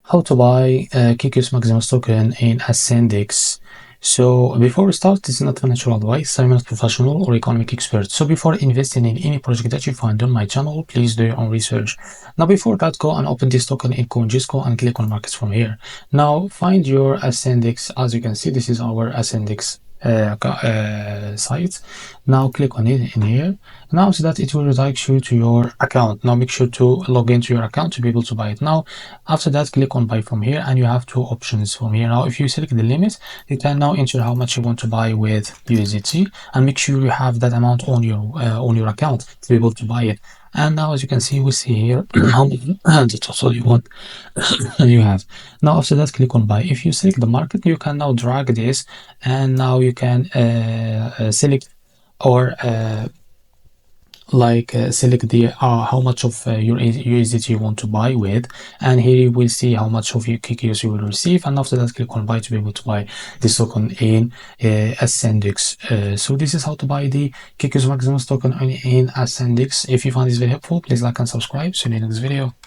how to buy KEKIUS Maximus token in AscendEX. So before we start, this is not financial advice. I'm not a professional or economic expert. So before investing in any project that you find on my channel, please do your own research. Now before that, go and open this token in CoinGisco and click on markets from here. Now find your AscendEX. As you can see, this is our AscendEX site. Now click on it in here. Now so that it will redirect you to your account. Now make sure to log into your account to be able to buy it. Now after that, click on buy from here, and you have two options from here. Now if you select the limit, you can now enter how much you want to buy with USDT, and make sure you have that amount on your account to be able to buy it. And now as you can see, we see here how much the total you want you have. Now after that, click on buy. If you select the market, you can now drag this, and now you can select or select the how much of your USDT you want to buy with, and here you will see how much of your KEKIUS you will receive. And after that, click on buy to be able to buy this token in AscendEX. So this is how to buy the KEKIUS Maximus token in AscendEX. If you found this very helpful, please like and subscribe. See you in the next video.